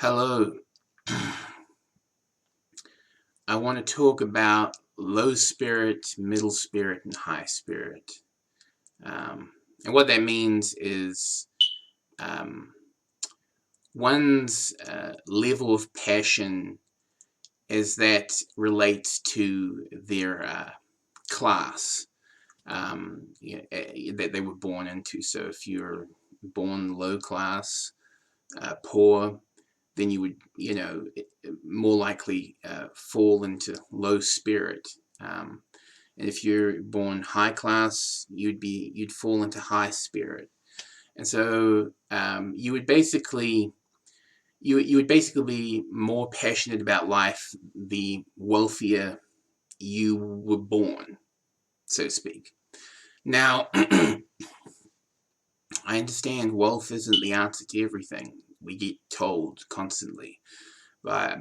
Hello. I want to talk about low spirit, middle spirit, and high spirit. And what that means is um, one's level of passion as that relates to their class that they were born into. So if you're born low class, poor, then you would, more likely fall into low spirit. And if you're born high class, you'd fall into high spirit. And so you would basically be more passionate about life the wealthier you were born, so to speak. Now, I understand wealth isn't the answer to everything. We get told constantly by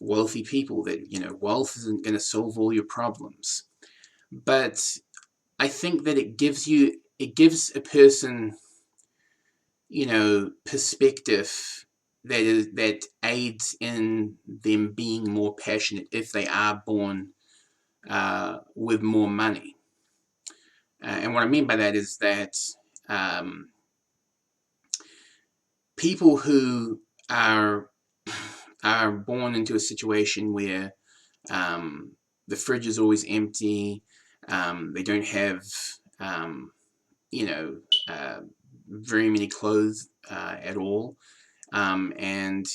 wealthy people that, wealth isn't going to solve all your problems. But I think that it gives a person, perspective that aids in them being more passionate if they are born with more money. And what I mean by that is that um, people who are born into a situation where um, the fridge is always empty, they don't have um, you know uh, very many clothes at all, and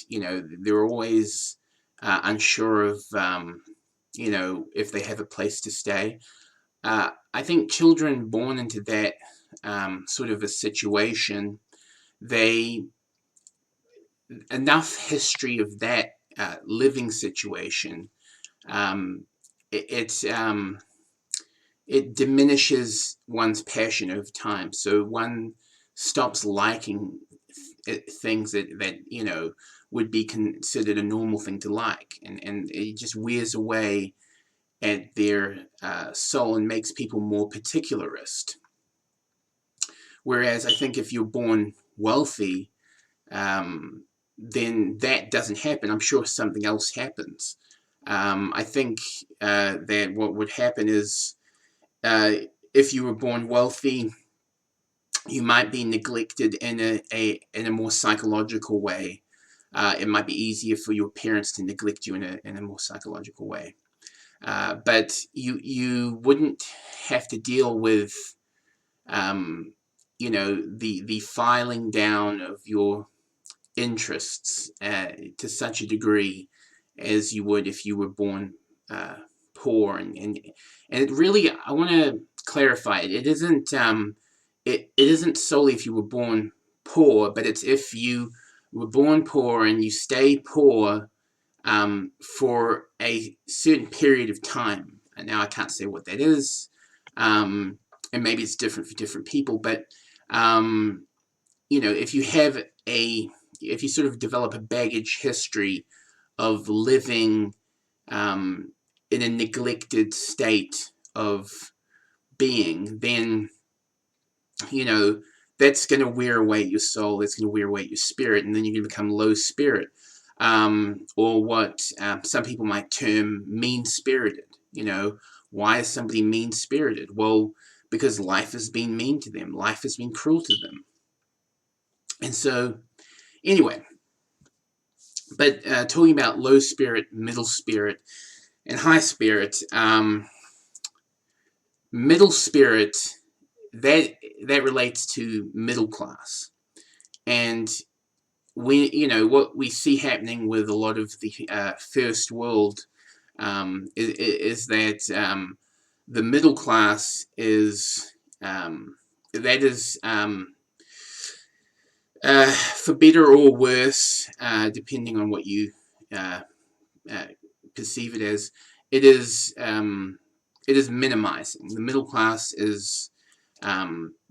they're always unsure of if they have a place to stay. I think children born into that sort of a situation, they enough history of that living situation, um, it, it, um, it diminishes one's passion over time. So one stops liking things that would be considered a normal thing to like, and it just wears away at their soul and makes people more particularist. Whereas I think if you're born wealthy, um, then that doesn't happen. I'm sure something else happens. I think that what would happen is uh, if you were born wealthy, you might be neglected in a more psychological way. It might be easier for your parents to neglect you in a more psychological way. But you wouldn't have to deal with um, the filing down of your interests to such a degree as you would if you were born poor. And it really, I want to clarify it. It isn't solely if you were born poor, but it's if you were born poor and you stay poor for a certain period of time. And now I can't say what that is, and maybe it's different for different people. But um, if you have if you sort of develop a baggage history of living um, in a neglected state of being, then you know that's going to wear away your soul. That's going to wear away your spirit, and then you're going to become low spirit, or what some people might term mean spirited. Why is somebody mean spirited? Well, because life has been mean to them. Life has been cruel to them, and so anyway. But talking about low spirit, middle spirit, and high spirit, middle spirit, that relates to middle class. And what we see happening with a lot of the first world is that the middle class is that is for better or worse, depending on what you uh, uh, perceive it as, it is minimizing. The middle class is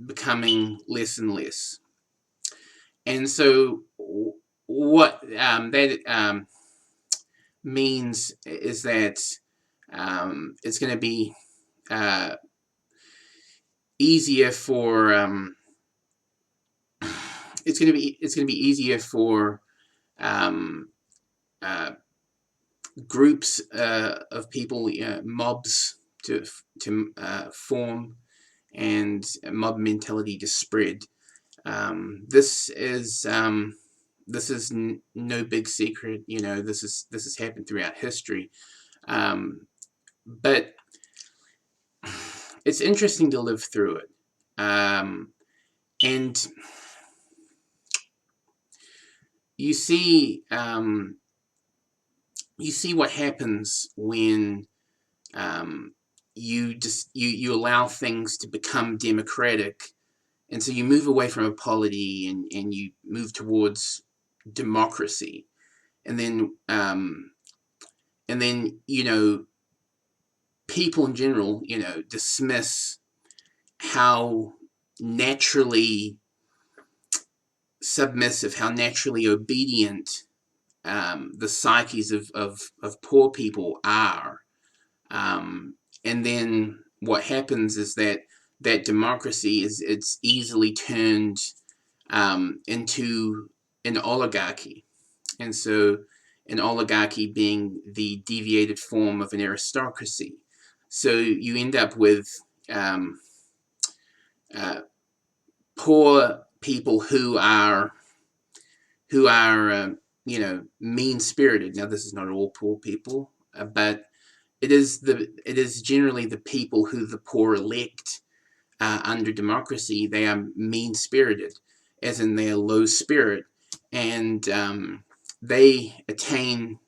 becoming less and less, and so what that means is that it's going to be easier for it's gonna be easier for um, uh, groups of people, mobs to form, and mob mentality to spread. This is no big secret. This has happened throughout history. But it's interesting to live through it. And you see what happens when you allow things to become democratic, and so you move away from a polity, and you move towards democracy, and then people in general, dismiss how naturally submissive, how naturally obedient the psyches of poor people are. And then what happens is that democracy it's easily turned into an oligarchy. And so an oligarchy being the deviated form of an aristocracy. So you end up with uh, poor people who are mean spirited. Now, this is not all poor people, but it is generally the people who the poor elect under democracy. They are mean spirited, as in they are low spirit, and they attain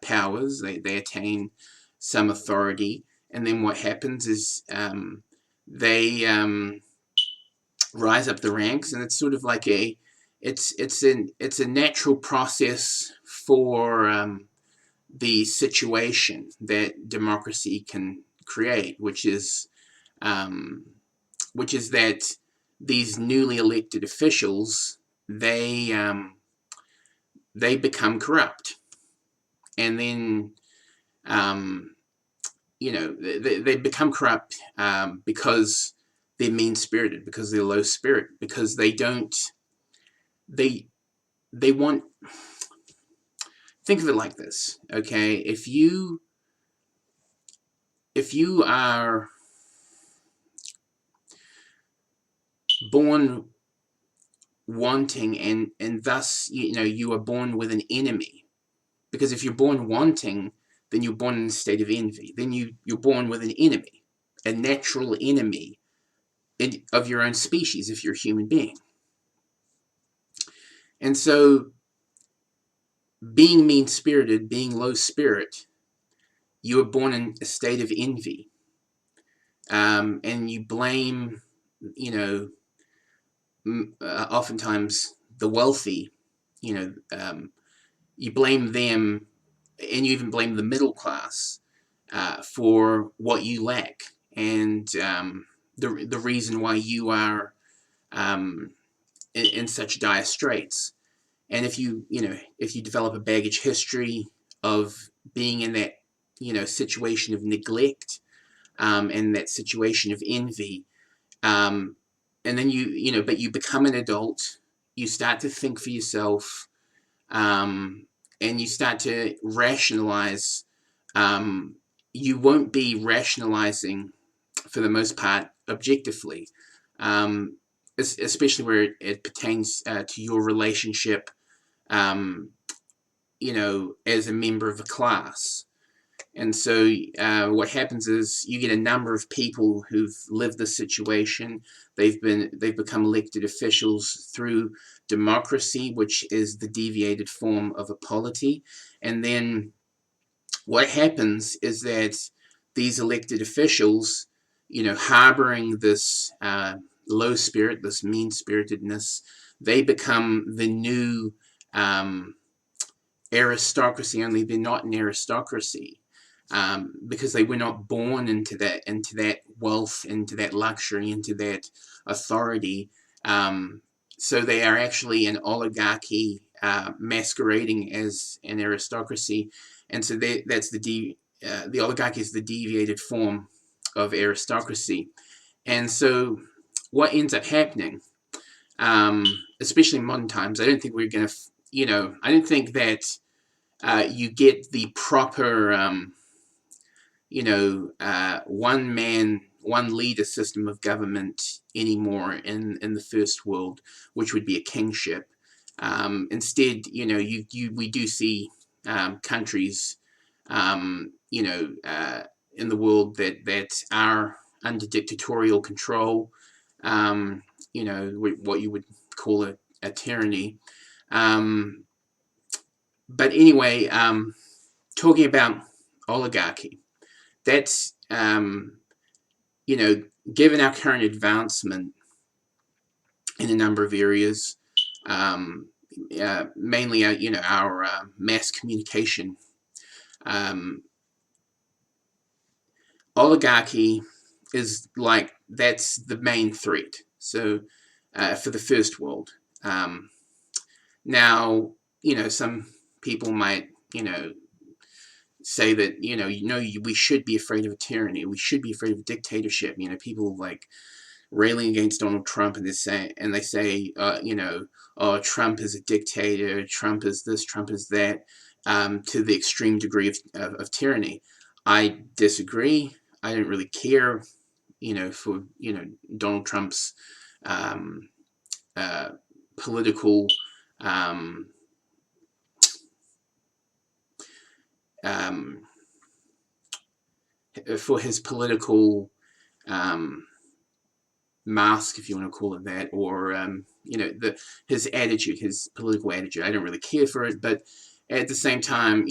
powers. They attain some authority, and then what happens is they rise up the ranks, and it's sort of like it's a natural process for the situation that democracy can create, um, which is that these newly elected officials they become corrupt, and then they become corrupt because they're mean spirited, because they're low spirit, because they don't they want. Think of it like this, okay? If you are born wanting, and thus you are born with an enemy, because if you're born wanting, then you're born in a state of envy. Then you're born with an enemy, a natural enemy of your own species, if you're a human being. And so, being mean-spirited, being low spirit, you are born in a state of envy, and you blame, oftentimes the wealthy. You blame them, and you even blame the middle class for what you lack, and the reason why you are in such dire straits. And if you develop a baggage history of being in that situation of neglect, and that situation of envy, and then but you become an adult, you start to think for yourself, and you start to rationalize. You won't be rationalizing, for the most part, objectively, especially where it pertains to your relationship, as a member of a class. And so what happens is you get a number of people who've lived this situation. They've become elected officials through democracy, which is the deviated form of a polity. And then what happens is that these elected officials, harboring this low spirit, this mean-spiritedness, they become the new aristocracy, only they're not an aristocracy. Because they were not born into that wealth, into that luxury, into that authority. So they are actually an oligarchy masquerading as an aristocracy, and so that's the oligarchy is the deviated form of aristocracy. And so what ends up happening especially in modern times. I don't think we're going to, I don't think that you get the proper, one man, one leader system of government anymore in the first world, which would be a kingship. Instead, we do see countries, in the world that are under dictatorial control. What you would call a tyranny. But anyway, talking about oligarchy, that's, given our current advancement in a number of areas, mainly, our mass communication, oligarchy is like, that's the main threat. So, for the first world. Now, some people might, say that, we should be afraid of a tyranny. We should be afraid of a dictatorship. People like railing against Donald Trump, and they say, oh, Trump is a dictator. Trump is this. Trump is that. To the extreme degree of tyranny. I disagree. I don't really care, for Donald Trump's political for his political mask, if you want to call it that, or his attitude, his political attitude. I don't really care for it, but at the same time,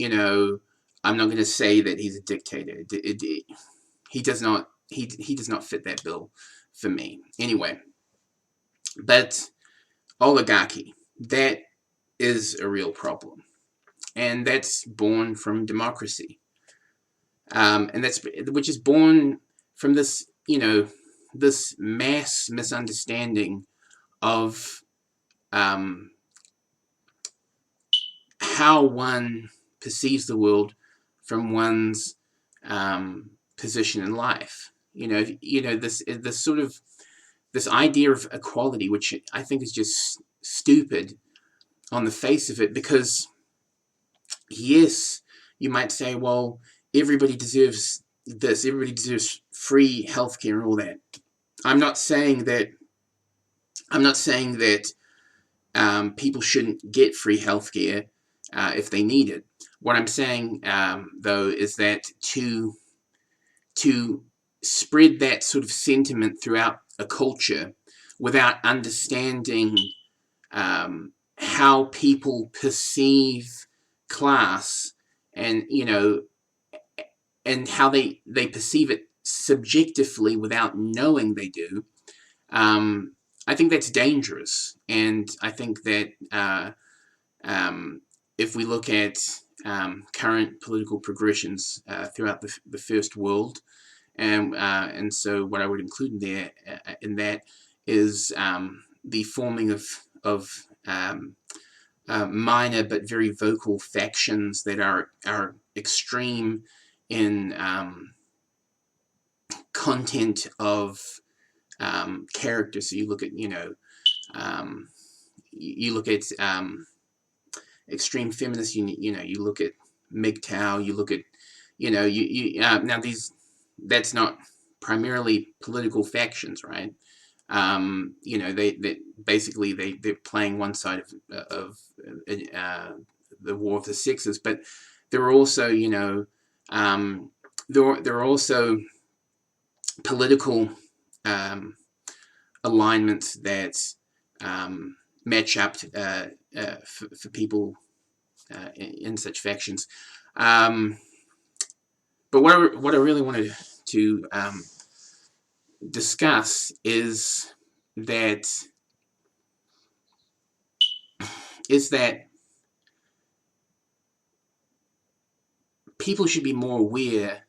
I'm not going to say that he's a dictator. He does not. He does not fit that bill for me. Anyway, but oligarchy, that is a real problem, and that's born from democracy. And which is born from this, this mass misunderstanding of how one perceives the world from one's position in life. This sort of this idea of equality, which I think is just stupid on the face of it, because yes, you might say, well, everybody deserves this, everybody deserves free healthcare and all that. I'm not saying that people shouldn't get free healthcare if they need it. What I'm saying, though, is that to spread that sort of sentiment throughout a culture without understanding how people perceive class, and and how they perceive it subjectively without knowing they do, I think that's dangerous. And I think that if we look at current political progressions throughout the first world, and so what I would include in that is the forming of minor but very vocal factions that are extreme in content of character. So you look at extreme feminists. You look at MGTOW. You look at now that's not primarily political factions, right? They basically they're playing one side of the war of the sexes, but there are also there are also political alignments that match up for people in such factions. But what I really wanted to discuss is that people should be more aware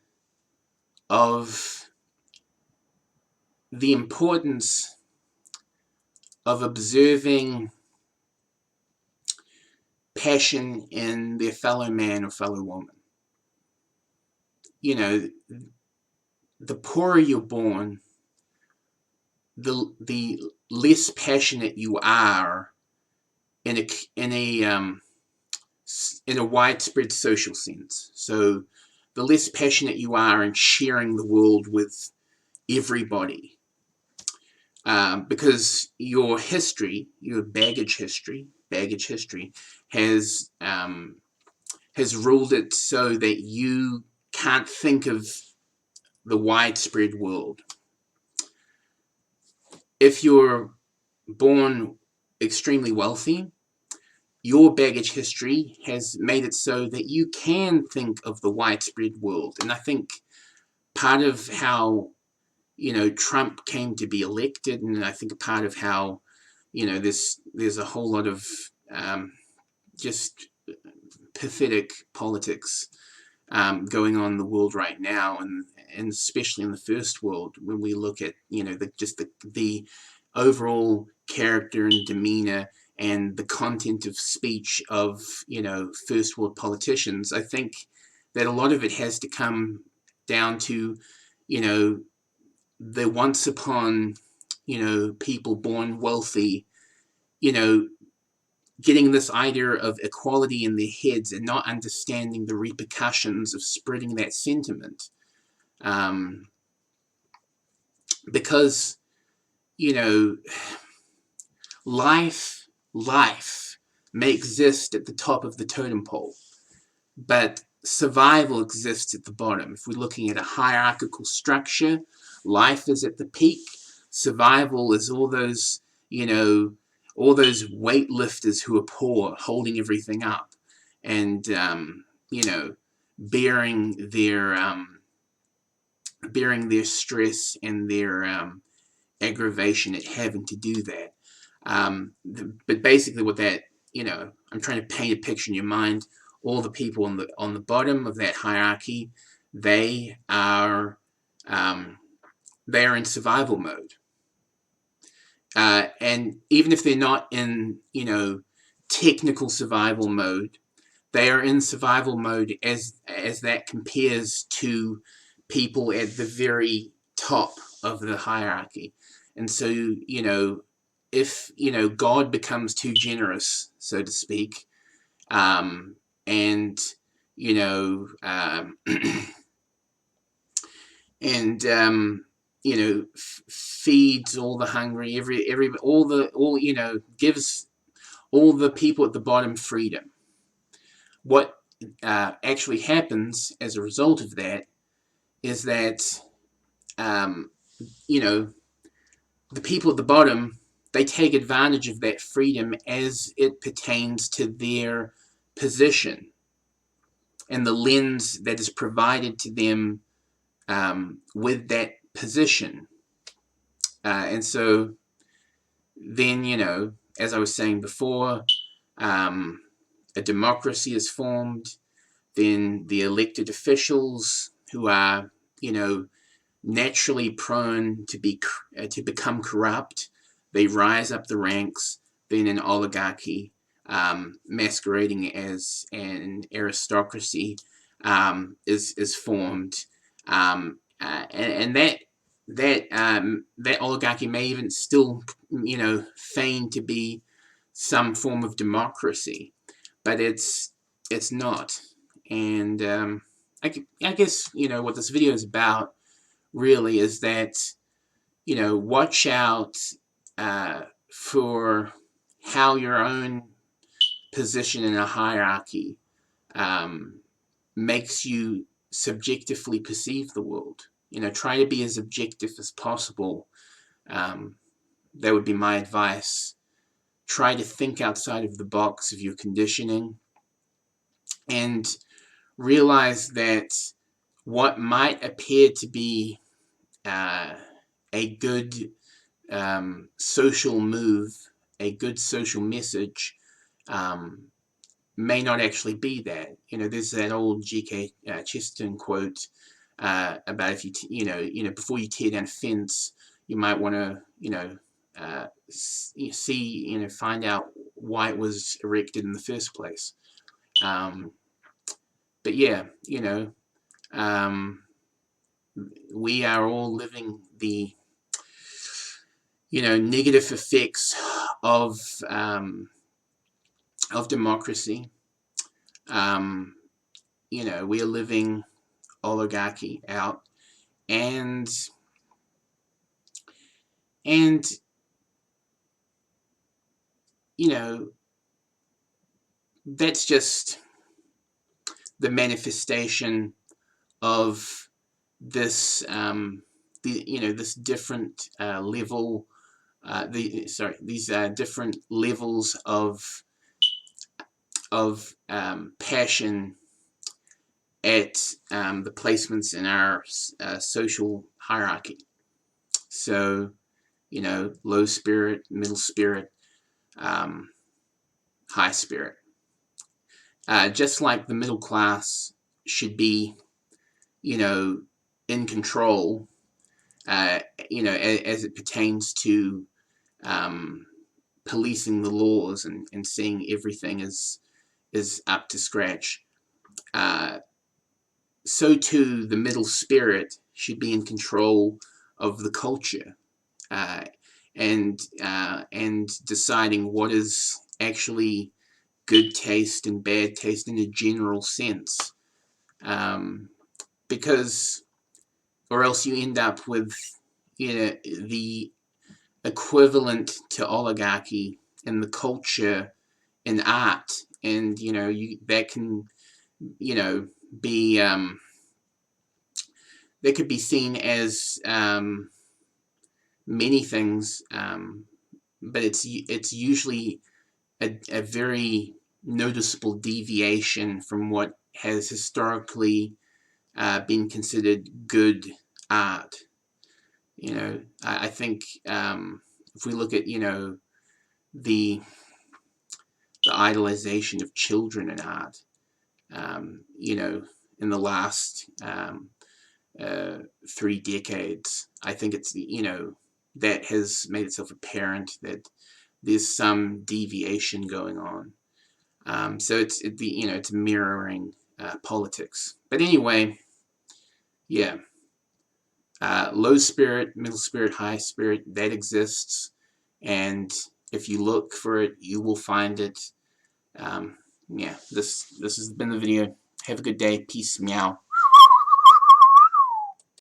of the importance of observing passion in their fellow man or fellow woman. The poorer you're born, the less passionate you are in a widespread social sense. So the less passionate you are in sharing the world with everybody, because your history, your baggage history, has ruled it so that you can't think of the widespread world. If you're born extremely wealthy, your baggage history has made it so that you can think of the widespread world. And I think part of how, Trump came to be elected, and I think a part of how, there's a whole lot of just pathetic politics going on in the world right now, and especially in the first world, when we look at, the overall character and demeanor and the content of speech of, first world politicians. I think that a lot of it has to come down to, the once upon, people born wealthy, getting this idea of equality in their heads and not understanding the repercussions of spreading that sentiment. Because, life may exist at the top of the totem pole, but survival exists at the bottom. If we're looking at a hierarchical structure, life is at the peak. Survival is all those, weightlifters who are poor, holding everything up, and bearing their stress and their aggravation at having to do that. But basically, what that, I'm trying to paint a picture in your mind. All the people on the bottom of that hierarchy, they are in survival mode. And even if they're not in, technical survival mode, they are in survival mode as that compares to people at the very top of the hierarchy. And so, if, God becomes too generous, so to speak, and, feeds all the hungry, gives all the people at the bottom freedom. What actually happens as a result of that is that, the people at the bottom, they take advantage of that freedom as it pertains to their position and the lens that is provided to them with that position. And so then, as I was saying before, a democracy is formed. Then the elected officials, who are, naturally prone to become corrupt, they rise up the ranks. Then an oligarchy, masquerading as an aristocracy, is formed, and that oligarchy may even still, feign to be some form of democracy, but it's not. And I guess, what this video is about really is that, watch out for how your own position in a hierarchy makes you subjectively perceive the world. Try to be as objective as possible. That would be my advice. Try to think outside of the box of your conditioning, and realize that what might appear to be a good social move, a good social message, may not actually be that. There's that old G.K. Chesterton quote about if you before you tear down a fence, you might want to see, find out why it was erected in the first place. But yeah, we are all living the negative effects of democracy. We are living oligarchy out, and that's just the manifestation of this this different level these different levels of passion at the placements in our social hierarchy. So, low spirit, middle spirit, high spirit. Just like the middle class should be, in control, as it pertains to policing the laws and seeing everything is up to scratch. So too, the middle spirit should be in control of the culture, and deciding what is actually good taste and bad taste in a general sense, because, or else you end up with the equivalent to oligarchy in the culture in art, and that can be that could be seen as many things, but it's usually a very noticeable deviation from what has historically been considered good art. I think if we look at the idolization of children in art, in the last 3 decades, I think it's that has made itself apparent that there's some deviation going on. So it's mirroring politics. But anyway, yeah, low spirit, middle spirit, high spirit, that exists, and if you look for it, you will find it. Yeah, this has been the video. Have a good day. Peace. Meow.